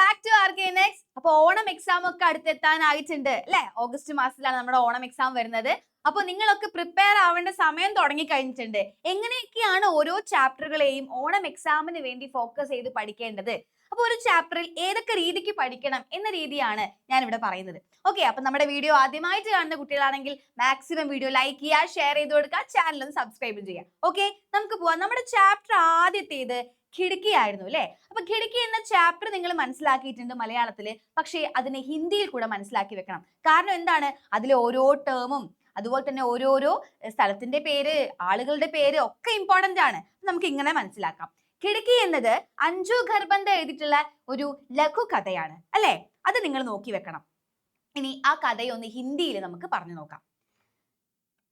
Back to RKNX. അപ്പൊ Onam exam ഒക്കെ അടുത്തെത്താനായിട്ടുണ്ട് അല്ലെ? ഓഗസ്റ്റ് മാസത്തിലാണ് നമ്മുടെ ഓണം എക്സാം വരുന്നത്. അപ്പൊ നിങ്ങളൊക്കെ പ്രിപ്പയർ ആവേണ്ട സമയം തുടങ്ങി കഴിഞ്ഞിട്ടുണ്ട്. എങ്ങനെയൊക്കെയാണ് ഓരോ ചാപ്റ്ററുകളെയും ഓണം എക്സാമിന് വേണ്ടി ഫോക്കസ് ചെയ്ത് പഠിക്കേണ്ടത്? അപ്പൊ ഒരു ചാപ്റ്ററിൽ ഏതൊക്കെ രീതിക്ക് പഠിക്കണം എന്ന രീതിയാണ് ഞാൻ ഇവിടെ പറയുന്നത്. ഓക്കെ, അപ്പൊ നമ്മുടെ വീഡിയോ ആദ്യമായിട്ട് കാണുന്ന കുട്ടികളാണെങ്കിൽ മാക്സിമം വീഡിയോ ലൈക്ക് ചെയ്യുക, ഷെയർ ചെയ്ത് കൊടുക്കുക, ചാനൽ ഒന്ന് സബ്സ്ക്രൈബ് ചെയ്യുക. ഓക്കെ, നമുക്ക് പോവാം. നമ്മുടെ ചാപ്റ്റർ ആദ്യത്തേത് ഖിടക്കി ആയിരുന്നു അല്ലെ? അപ്പൊ ഖിടക്കി എന്ന ചാപ്റ്റർ നിങ്ങൾ മനസ്സിലാക്കിയിട്ടുണ്ട് മലയാളത്തില്, പക്ഷേ അതിനെ ഹിന്ദിയിൽ കൂടെ മനസ്സിലാക്കി വെക്കണം. കാരണം എന്താണ്? അതിലെ ഓരോ ടേമും അതുപോലെ തന്നെ ഓരോരോ സ്ഥലത്തിന്റെ പേര്, ആളുകളുടെ പേര് ഒക്കെ ഇമ്പോർട്ടന്റ് ആണ്. നമുക്ക് ഇങ്ങനെ മനസ്സിലാക്കാം. ഖിടക്കി എന്നത് അഞ്ജു ഖർബന്ദ എഴുതിയിട്ടുള്ള ഒരു ലഘു കഥയാണ് അല്ലെ? അത് നിങ്ങൾ നോക്കി വെക്കണം. ഇനി ആ കഥയൊന്ന് ഹിന്ദിയിൽ നമുക്ക് പറഞ്ഞു നോക്കാം.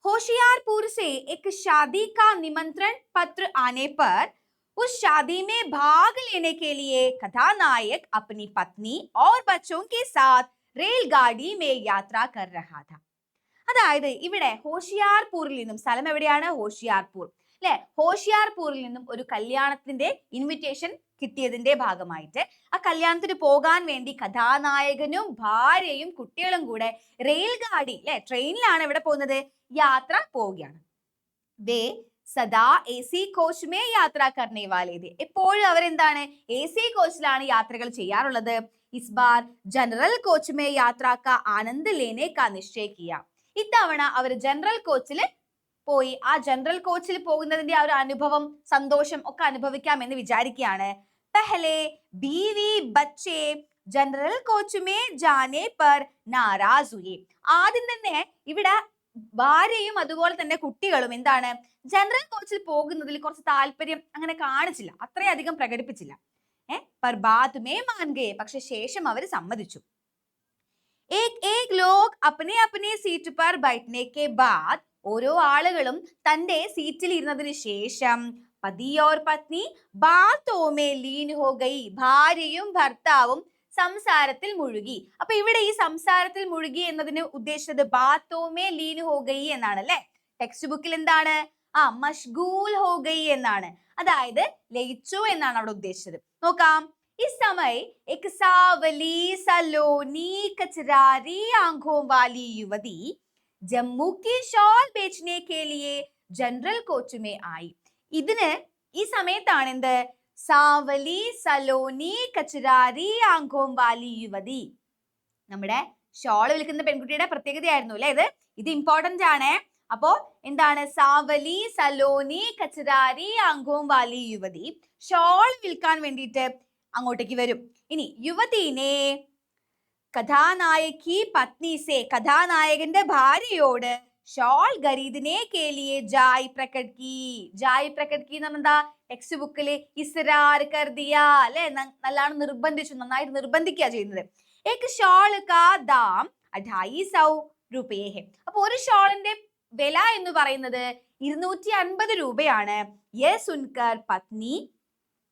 होशियारपुर से एक शादी का निमंत्रण पत्र आने पर उस शादी में भाग लेने के लिए कथानायक अपनी पत्नी और बच्चों के साथ रेलगाड़ी में यात्रा कर रहा था. അതായത് ഇവിടെ ഹോഷിയാർപൂരിൽ നിന്നും, സ്ഥലം എവിടെയാണ്? ഹോഷിയാർപൂർ അല്ലെ? ഹോഷിയാർപൂരിൽ നിന്നും ഒരു കല്യാണത്തിന്റെ ഇൻവിറ്റേഷൻ കിട്ടിയതിന്റെ ഭാഗമായിട്ട് ആ കല്യാണത്തിന് പോകാൻ വേണ്ടി കഥാനായകനും ഭാര്യയും കുട്ടികളും കൂടെ റെയിൽഗാഡി അല്ലെ, ട്രെയിനിലാണ് ഇവിടെ പോകുന്നത്, യാത്ര പോവുകയാണ്. വേ സദാ AC കോച്ച് മേ യാത്ര കർണേ വാലേ ഥേ. എപ്പോഴും അവരെന്താണ്? AC കോച്ചിലാണ് യാത്രകൾ ചെയ്യാറുള്ളത്. Is bar general coach may യാത്ര കാ ആനന്ദ് ലേനെ കാ നിശ്ചയ കിയ. ഇത്തവണ അവർ ജനറൽ കോച്ചിൽ പോയി ആ ജനറൽ കോച്ചിൽ പോകുന്നതിന്റെ ആ ഒരു അനുഭവം, സന്തോഷം ഒക്കെ അനുഭവിക്കാമെന്ന് വിചാരിക്കുകയാണ്. പെഹലെ ബീവി ബച്ചേ ജനറൽ കോച്ച് മേ ജാനേ പർ നാരാസ് ഹുയേ. ആദ്യം തന്നെ ഇവിടെ ഭാര്യയും അതുപോലെ തന്നെ കുട്ടികളും എന്താണ്? ജനറൽ കോച്ചിൽ പോകുന്നതിൽ കുറച്ച് താല്പര്യം അങ്ങനെ കാണിച്ചില്ല, അത്രയധികം പ്രകടിപ്പിച്ചില്ല. പർ ബാത് മേ മാൻ ഗയേ. പക്ഷെ ശേഷം അവർ സമ്മതിച്ചു. एक लोग अपने अपने सीट पर बैठने के बाद ഓരോ ആളുകളും തന്റെ സീറ്റിൽ ഇരുന്നതിന് ശേഷം പതി ഓർ പത്നി ബാതോं में लीन हो गई. ഭാര്യയും ഭർത്താവും സംസാരത്തിൽ മുഴുകി. അപ്പൊ ഇവിടെ ഈ സംസാരത്തിൽ മുഴുകി എന്നതിന് ഉദ്ദേശിച്ചത് ബാതോं में लीन हो गई എന്നാണ് അല്ലെ? ടെക്സ്റ്റ് ബുക്കിൽ എന്താണ്? മഷ്ഗൂൽ ഹോ ഗയി എന്നാണ്, അതായത് ലയിച്ചു എന്നാണ് അവിടെ ഉദ്ദേശിച്ചത്. നോക്കാം. इस समय एक सावली सलोनी कचरारी आंखों वाली युवती जम्मू की शॉल बेचने के लिए जनरल कोच में आई. ഇതിന് ഈ സമയത്താണ് എന്ത്? സാവലി സലോനി കച്ചരാരി ആംഖോം വാലി യുവതി, നമ്മുടെ ഷോൾ വിൽക്കുന്ന പെൺകുട്ടിയുടെ പ്രത്യേകതയായിരുന്നു അല്ലെ ഇത് ഇമ്പോർട്ടന്റ് ആണ്. അപ്പോ എന്താണ്? സാവലി സലോനി കച്ചരാരി ആംഖോം വാലി യുവതി ഷോൾ വിൽക്കാൻ വേണ്ടിയിട്ട് അങ്ങോട്ടേക്ക് വരും. ഇനി യുവതീനെ കഥാനായകി പത്നി സേ, കഥാനായകന്റെ ഭാര്യയോട് ഷോൾ ഖരീദനെ കേ ലിയേ ജായ് പ്രകട് കി. ജായ് പ്രകട് കി എന്ന് പറഞ്ഞാ ടെക്സ്റ്റ് ബുക്കില് ഇസ്രാർ കർ ദിയ അല്ലെ? നല്ലോണം നിർബന്ധിച്ചു, നന്നായിട്ട് നിർബന്ധിക്കുക ചെയ്യുന്നത്. ഏക് ഷോൾ കാ ദാം 250 രൂപയെ ഹെ. അപ്പൊ ഒരു ഷോളിന്റെ വില എന്ന് പറയുന്നത് 250 രൂപയാണ്. യേ സുൻകർ പത്നി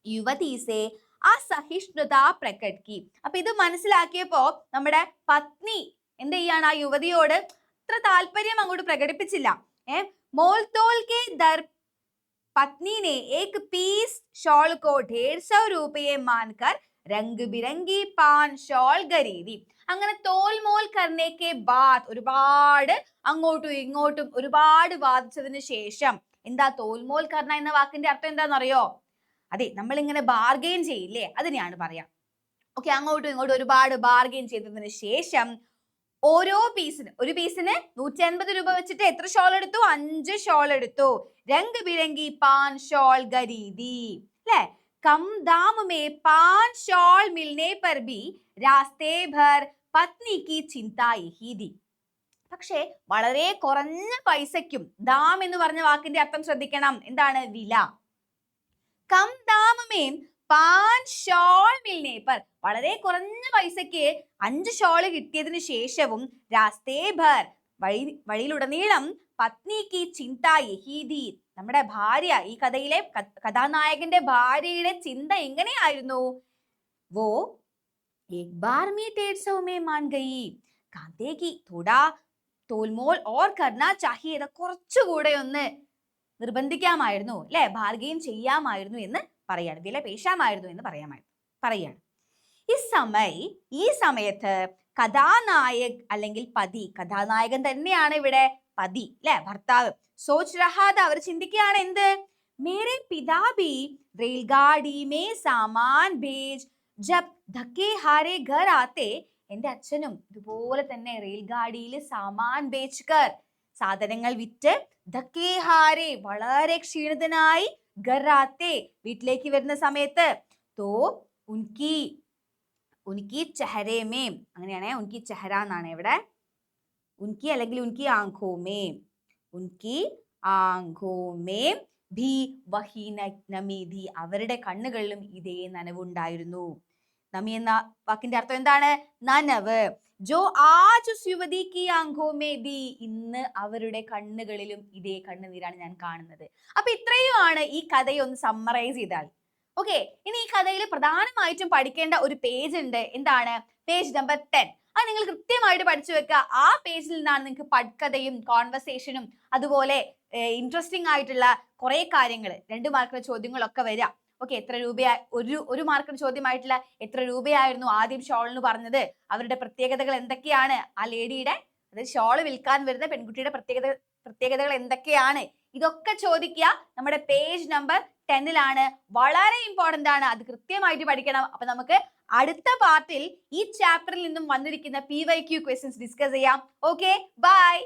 യുവതി സേ അസഹിഷ്ണുത പ്രകട് കി. അപ്പൊ ഇത് മനസ്സിലാക്കിയപ്പോ നമ്മുടെ പത്നി എന്ത് ചെയ്യാണ്? ആ യുവതിയോട് അത്ര താല്പര്യം അങ്ങോട്ട് പ്രകടിപ്പിച്ചില്ല. മോൾത്തോൽ കെ ദർ പത്നി ने एक पीस शॉल को 150 രൂപയെ മാൻകർ രംഗ് ബിരംഗി പാൻ ഷോൾ ഖരീദി. അങ്ങനെ തോൽമോൽ കർണേക്കെ ബാത്, ഒരുപാട് അങ്ങോട്ടും ഇങ്ങോട്ടും ഒരുപാട് വാദിച്ചതിന് ശേഷം എന്താ തോൽമോൽ കർണ എന്ന വാക്കിന്റെ അർത്ഥം എന്താണെന്നറിയോ? അതെ, നമ്മൾ ഇങ്ങനെ ബാർഗെയിൻ ചെയ്യില്ലേ, അതിനെയാണ് പറയാം. ഓക്കെ, അങ്ങോട്ടും ഇങ്ങോട്ടും ഒരുപാട് ബാർഗെയിൻ ചെയ്തതിന് ശേഷം ഓരോ പീസിന്, ഒരു പീസിന് 150 രൂപ വെച്ചിട്ട് എത്ര ഷോൾ എടുത്തു? 5 ഷോൾ എടുത്തു. രംഗ് ബിരംഗി പാൻ ഷോൾ ഖരീദി അല്ലെ? Come Dham may pan shawl Milne പർ ഭി രാസ്തേ ഭർ പത്നി കി ചിന്ത യഹി ഥി. പക്ഷേ വളരെ കുറഞ്ഞ പൈസയ്ക്കും, ദാം എന്ന് പറഞ്ഞ വാക്കിന്റെ അർത്ഥം ശ്രദ്ധിക്കണം, എന്താണ്? വില. Come Dham may pan shawl Milne പർ, വളരെ കുറഞ്ഞ പൈസയ്ക്ക് 5 ഷോള് കിട്ടിയതിന് ശേഷവും രാസ്തേ ഭർ, വഴിയിലുടനീളം പത്നിക്ക് ചിന്ത യഹി ഥി, നമ്മുടെ ഭാര്യ, ഈ കഥയിലെ കഥാനായകന്റെ ഭാര്യയുടെ ചിന്ത എങ്ങനെയായിരുന്നു? വോ एक बार में 150 में मान गई, कहते कि थोड़ा തോൽമോൽ ഓർ കർണ ചാഹിയെ, കുറച്ചുകൂടെ ഒന്ന് നിർബന്ധിക്കാമായിരുന്നു അല്ലെ, ബാർഗെയിൻ ചെയ്യാമായിരുന്നു എന്ന് പറയാണ്, വില പേശാമായിരുന്നു എന്ന് പറയാണ്. ഈ സമയത്ത് കഥാനായക് അല്ലെങ്കിൽ പതി, കഥാനായകൻ തന്നെയാണ് ഇവിടെ പതി അല്ലെ, ഭർത്താവ്, സോച്ച് രഹാ था, അവർ ചിന്തിക്കുകയാണ് എന്ത്, മേരെ പിതാ ഭി റെയിൽഗാഡി മേ സാമാൻ ഭേജ് ജബ് ധക്കെ ഹാരെ ഘർ ആത്തെ, എന്റെ അച്ഛനും ഇതുപോലെ തന്നെ റെയിൽഗാഡിയിൽ സാമാൻ ബേച്ച് കർ, സാധനങ്ങൾ വിറ്റ്, ധക്കെ ഹാരെ വളരെ ക്ഷീണിതനായി, ഘർ ആത്തെ വീട്ടിലേക്ക് വരുന്ന സമയത്ത്, തോ ഉൻകി ഉൻകി ചെഹരേമേ, അങ്ങനെയാണ് ഉൻകി ചെഹര എന്നാണ് ഇവിടെ, ഉൻകി അല്ലെങ്കിൽ ഉൻകി ആംഖോമേ, ഉൻകി ആംഖോമേ ഭി വഹി നമി ധി, അവരുടെ കണ്ണുകളിലും ഇതേ നനവുണ്ടായിരുന്നു. നമി എന്ന വാക്കിന്റെ അർത്ഥം എന്താണ്, നനവ്. ജോ ആജ് ഉസ് യുവതി കി ആംഖോമേ ഭി, ഇന്ന് അവരുടെ കണ്ണുകളിലും ഇതേ കണ്ണുനീരാണ് ഞാൻ കാണുന്നത്. അപ്പൊ ഇത്രയുമാണ് ഈ കഥയെ ഒന്ന് സമ്മറൈസ് ചെയ്താൽ. ഓക്കെ, ഇനി ഈ കഥയിൽ പ്രധാനമായിട്ടും പഠിക്കേണ്ട ഒരു പേജ് ഉണ്ട്, എന്താണ്, പേജ് നമ്പർ 10. അത് നിങ്ങൾ കൃത്യമായിട്ട് പഠിച്ചു വെക്കുക. ആ പേജിൽ നിന്നാണ് നിങ്ങൾക്ക് പട്കഥയും കോൺവെർസേഷനും അതുപോലെ ഇൻട്രസ്റ്റിംഗ് ആയിട്ടുള്ള കുറെ കാര്യങ്ങൾ, 2 മാർക്കിന്റെ ചോദ്യങ്ങളൊക്കെ വരിക. ഓക്കെ, എത്ര രൂപയാ, ഒരു മാർക്കിന് ചോദ്യമായിട്ടുള്ള എത്ര രൂപയായിരുന്നു ആദ്യം ഷോളിന് പറഞ്ഞത്, അവരുടെ പ്രത്യേകതകൾ എന്തൊക്കെയാണ്, ആ ലേഡിയുടെ, അതായത് ഷോള് വിൽക്കാൻ വരുന്ന പെൺകുട്ടിയുടെ പ്രത്യേകതകൾ എന്തൊക്കെയാണ്, ഇതൊക്കെ ചോദിക്കുക. നമ്മുടെ പേജ് നമ്പർ 10ലാണ്, വളരെ ഇമ്പോർട്ടന്റ് ആണ്, അത് കൃത്യമായിട്ട് പഠിക്കണം. അപ്പൊ നമുക്ക് അടുത്ത പാർട്ടിൽ ഈ ചാപ്റ്ററിൽ നിന്നും വന്നിരിക്കുന്ന PYQ ക്വസ്റ്റ്യൻസ് ഡിസ്കസ് ചെയ്യാം. Okay, by.